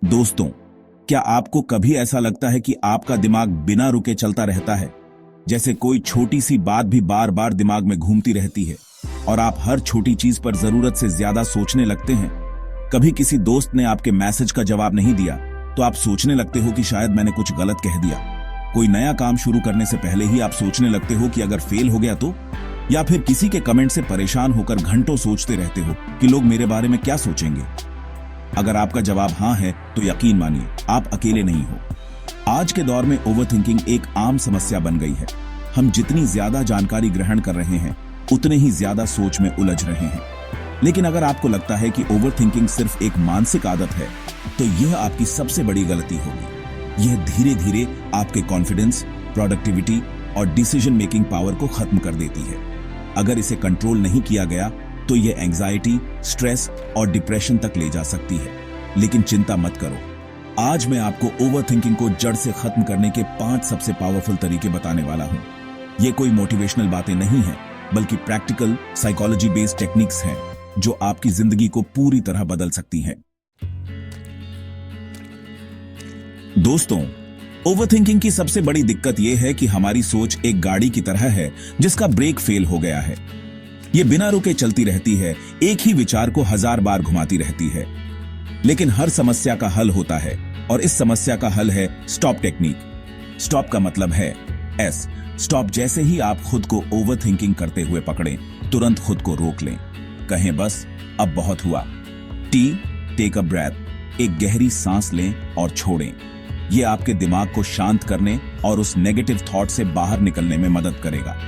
दोस्तों, क्या आपको कभी ऐसा लगता है कि आपका दिमाग बिना रुके चलता रहता है? जैसे कोई छोटी सी बात भी बार बार दिमाग में घूमती रहती है और आप हर छोटी चीज पर जरूरत से ज्यादा सोचने लगते हैं। कभी किसी दोस्त ने आपके मैसेज का जवाब नहीं दिया तो आप सोचने लगते हो कि शायद मैंने कुछ गलत कह दिया। कोई नया काम शुरू करने से पहले ही आप सोचने लगते हो कि अगर फेल हो गया तो, या फिर किसी के कमेंट से परेशान होकर घंटों सोचते रहते हो कि लोग मेरे बारे में क्या सोचेंगे। अगर आपका जवाब हाँ है तो यकीन मानिए, आप अकेले नहीं हो। आज के दौर में ओवरथिंकिंग एक आम समस्या बन गई है। हम जितनी ज्यादा जानकारी ग्रहण कर रहे हैं उतने ही ज्यादा सोच में उलझ रहे हैं। लेकिन अगर आपको लगता है कि ओवरथिंकिंग सिर्फ एक मानसिक आदत है तो यह आपकी सबसे बड़ी गलती होगी। यह धीरे धीरे आपके कॉन्फिडेंस, प्रोडक्टिविटी और डिसीजन मेकिंग पावर को खत्म कर देती है। अगर इसे कंट्रोल नहीं किया गया तो यह एंजाइटी, स्ट्रेस और डिप्रेशन तक ले जा सकती है। लेकिन चिंता मत करो, आज मैं आपको ओवरथिंकिंग को जड़ से खत्म करने के 5 सबसे पावरफुल तरीके बताने वाला हूं। ये कोई मोटिवेशनल बातें नहीं हैं, बल्कि प्रैक्टिकल साइकोलॉजी बेस्ड टेक्निक्स हैं जो आपकी जिंदगी को पूरी तरह बदल सकती हैं। दोस्तों, ओवरथिंकिंग की सबसे बड़ी दिक्कत यह है कि हमारी सोच एक गाड़ी की तरह है जिसका ब्रेक फेल हो गया है। ये बिना रुके चलती रहती है, एक ही विचार को 1000 बार घुमाती रहती है। लेकिन हर समस्या का हल होता है और इस समस्या का हल है स्टॉप टेक्निक। स्टॉप का मतलब है एस। स्टॉप जैसे ही आप खुद को ओवरथिंकिंग करते हुए पकड़ें, तुरंत खुद को रोक लें। कहें बस अब बहुत हुआ। टी, टेक अ ब्रेथ। एक गहरी सांस लें और छोड़ें। यह आपके दिमाग को शांत करने और उस नेगेटिव थॉट से बाहर निकलने में मदद करेगा।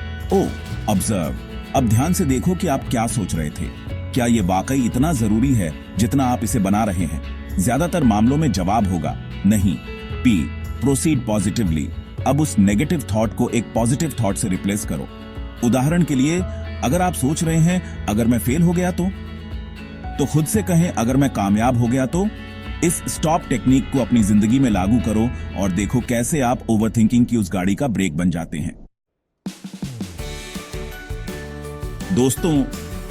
ऑब्जर्व। अब ध्यान से देखो कि आप क्या सोच रहे थे। क्या यह वाकई इतना जरूरी है जितना आप इसे बना रहे हैं? ज्यादातर मामलों में जवाब होगा नहीं। P, proceed positively. अब उस नेगेटिव थॉट को एक पॉजिटिव थॉट से रिप्लेस करो। उदाहरण के लिए, अगर आप सोच रहे हैं अगर मैं फेल हो गया तो खुद से कहें अगर मैं कामयाब हो गया तो। इस स्टॉप टेक्निक को अपनी जिंदगी में लागू करो और देखो कैसे आप ओवरथिंकिंग की उस गाड़ी का ब्रेक बन जाते हैं। दोस्तों,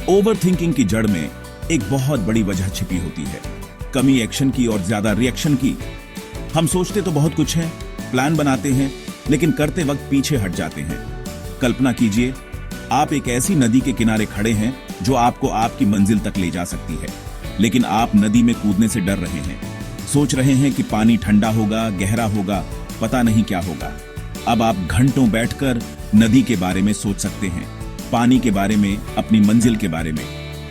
ओवरथिंकिंग की जड़ में एक बहुत बड़ी वजह छिपी होती है, कमी एक्शन की और ज्यादा रिएक्शन की। हम सोचते तो बहुत कुछ है, प्लान बनाते हैं, लेकिन करते वक्त पीछे हट जाते हैं। कल्पना कीजिए, आप एक ऐसी नदी के किनारे खड़े हैं जो आपको आपकी मंजिल तक ले जा सकती है, लेकिन आप नदी में कूदने से डर रहे हैं। सोच रहे हैं कि पानी ठंडा होगा, गहरा होगा, पता नहीं क्या होगा। अब आप घंटों बैठकर नदी के बारे में सोच सकते हैं, पानी के बारे में, अपनी मंजिल के बारे में,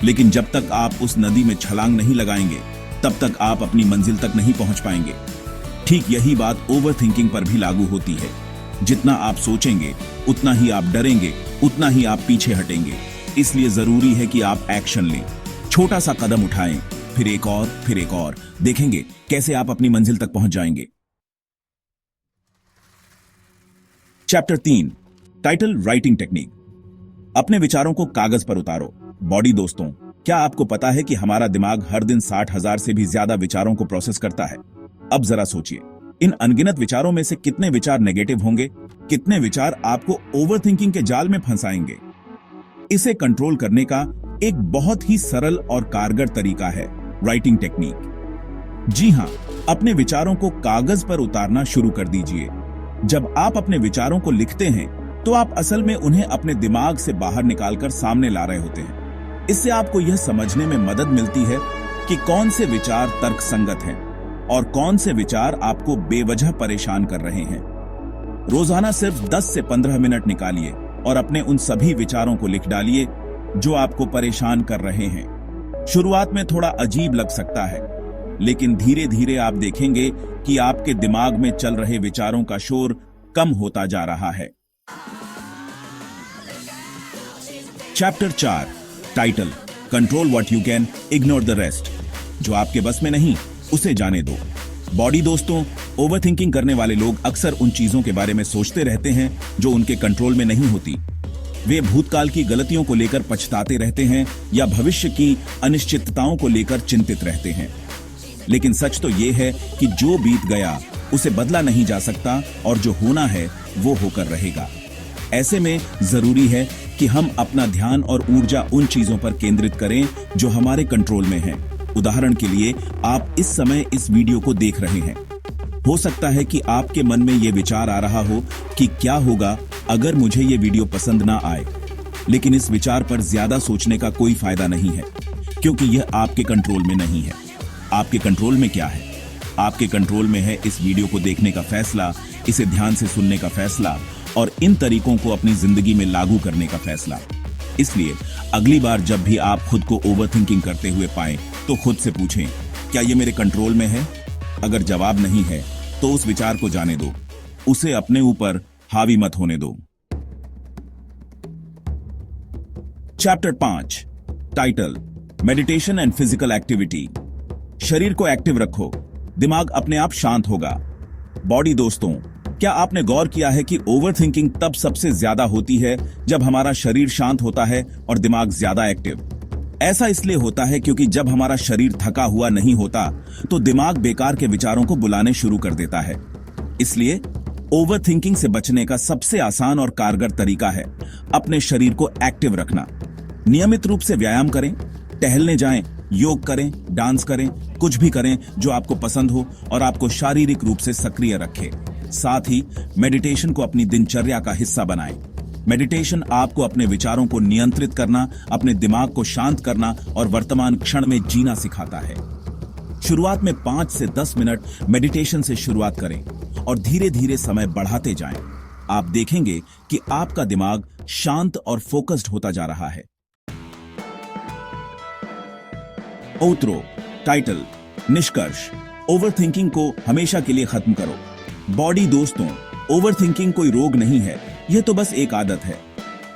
लेकिन जब तक आप उस नदी में छलांग नहीं लगाएंगे तब तक आप अपनी मंजिल तक नहीं पहुंच पाएंगे। ठीक यही बात ओवरथिंकिंग पर भी लागू होती है। जितना आप सोचेंगे उतना ही आप डरेंगे, उतना ही आप पीछे हटेंगे। इसलिए जरूरी है कि आप एक्शन लें, छोटा सा कदम उठाएं, फिर एक और, फिर एक और। देखेंगे कैसे आप अपनी मंजिल तक पहुंच जाएंगे। Chapter 3, title writing technique. अपने विचारों को कागज पर उतारो। बॉडी दोस्तों, क्या आपको पता है कि हमारा दिमाग हर दिन 60,000 से भी ज्यादा विचारों को प्रोसेस करता है? अब जरा सोचिए, इन अनगिनत विचारों में से कितने विचार नेगेटिव होंगे, कितने विचार आपको ओवरथिंकिंग के जाल में फंसाएंगे। इसे कंट्रोल करने का एक बहुत ही सरल और कारगर तरीका है राइटिंग टेक्निक। जी हां, अपने विचारों को कागज पर उतारना शुरू कर दीजिए। जब आप अपने विचारों को लिखते हैं तो आप असल में उन्हें अपने दिमाग से बाहर निकालकर सामने ला रहे होते हैं। इससे आपको यह समझने में मदद मिलती है कि कौन से विचार तर्कसंगत हैं और कौन से विचार आपको बेवजह परेशान कर रहे हैं। रोजाना सिर्फ 10 से 15 मिनट निकालिए और अपने उन सभी विचारों को लिख डालिए जो आपको परेशान कर रहे हैं। शुरुआत में थोड़ा अजीब लग सकता है, लेकिन धीरे धीरे आप देखेंगे कि आपके दिमाग में चल रहे विचारों का शोर कम होता जा रहा है। Chapter 4, title control what you can, ignore the rest. जो आपके बस में नहीं उसे जाने दो। बॉडी दोस्तों, ओवरथिंकिंग करने वाले लोग अक्सर उन चीजों के बारे में सोचते रहते हैं जो उनके कंट्रोल में नहीं होती। वे भूतकाल की गलतियों को लेकर पछताते रहते हैं या भविष्य की अनिश्चितताओं को लेकर चिंतित रहते हैं। लेकिन सच तो यह है कि जो बीत गया उसे बदला नहीं जा सकता और जो होना है वो होकर रहेगा। ऐसे में जरूरी है कि हम अपना ध्यान और ऊर्जा उन चीजों पर केंद्रित करें जो हमारे कंट्रोल में हैं। उदाहरण के लिए आप इस समय इस वीडियो को देख रहे हैं। हो सकता है कि आपके मन में यह विचार आ रहा हो कि क्या होगा अगर मुझे ये वीडियो पसंद ना आए। लेकिन इस विचार पर ज्यादा सोचने का कोई फायदा नहीं है, क्योंकि यह आपके कंट्रोल में नहीं है। आपके कंट्रोल में क्या है? आपके कंट्रोल में है इस वीडियो को देखने का फैसला, इसे ध्यान से सुनने का फैसला और इन तरीकों को अपनी जिंदगी में लागू करने का फैसला। इसलिए अगली बार जब भी आप खुद को ओवरथिंकिंग करते हुए पाएं, तो खुद से पूछें, क्या ये मेरे कंट्रोल में है? अगर जवाब नहीं है, तो उस विचार को जाने दो, उसे अपने ऊपर हावी मत होने दो। Chapter 5, title, meditation and physical activity. शरीर को एक्टिव रखो, दिमाग अपने आप शांत होगा। बॉडी दोस्तों, क्या आपने गौर किया है कि ओवरथिंकिंग तब सबसे ज्यादा होती है जब हमारा शरीर शांत होता है और दिमाग ज्यादा एक्टिव? ऐसा इसलिए होता है क्योंकि जब हमारा शरीर थका हुआ नहीं होता तो दिमाग बेकार के विचारों को बुलाने शुरू कर देता है। इसलिए ओवरथिंकिंग से बचने का सबसे आसान और कारगर तरीका है अपने शरीर को एक्टिव रखना। नियमित रूप से व्यायाम करें, टहलने जाएं, योग करें, डांस करें, कुछ भी करें जो आपको पसंद हो और आपको शारीरिक रूप से सक्रिय रखे। साथ ही मेडिटेशन को अपनी दिनचर्या का हिस्सा बनाएं। मेडिटेशन आपको अपने विचारों को नियंत्रित करना, अपने दिमाग को शांत करना और वर्तमान क्षण में जीना सिखाता है। शुरुआत में 5 से 10 मिनट मेडिटेशन से शुरुआत करें और धीरे धीरे समय बढ़ाते जाएं। आप देखेंगे कि आपका दिमाग शांत और फोकस्ड होता जा रहा है। आउटरो, टाइटल, निष्कर्ष, ओवरथिंकिंग को हमेशा के लिए खत्म करो। बॉडी दोस्तों, ओवरथिंकिंग कोई रोग नहीं है, यह तो बस एक आदत है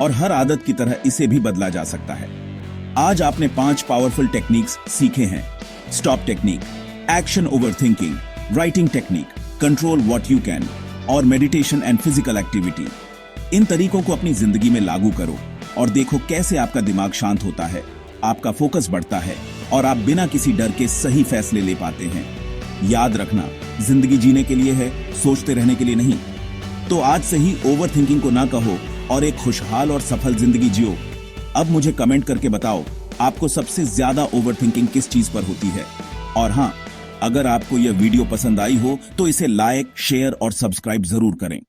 और हर आदत की तरह इसे भी बदला जा सकता है। आज आपने 5 पावरफुल टेक्निक्स सीखे हैं। Stop technique, action overthinking, writing technique, control what you can और मेडिटेशन एंड फिजिकल एक्टिविटी। इन तरीकों को अपनी जिंदगी में लागू करो और देखो कैसे आपका दिमाग शांत होता है, आपका फोकस बढ़ता है और आप बिना किसी डर के सही फैसले ले पाते हैं। याद रखना, जिंदगी जीने के लिए है, सोचते रहने के लिए नहीं। तो आज से ही ओवरथिंकिंग को ना कहो और एक खुशहाल और सफल जिंदगी जियो। अब मुझे कमेंट करके बताओ, आपको सबसे ज्यादा ओवरथिंकिंग किस चीज पर होती है? और हाँ, अगर आपको यह वीडियो पसंद आई हो तो इसे लाइक, शेयर और सब्सक्राइब जरूर करें।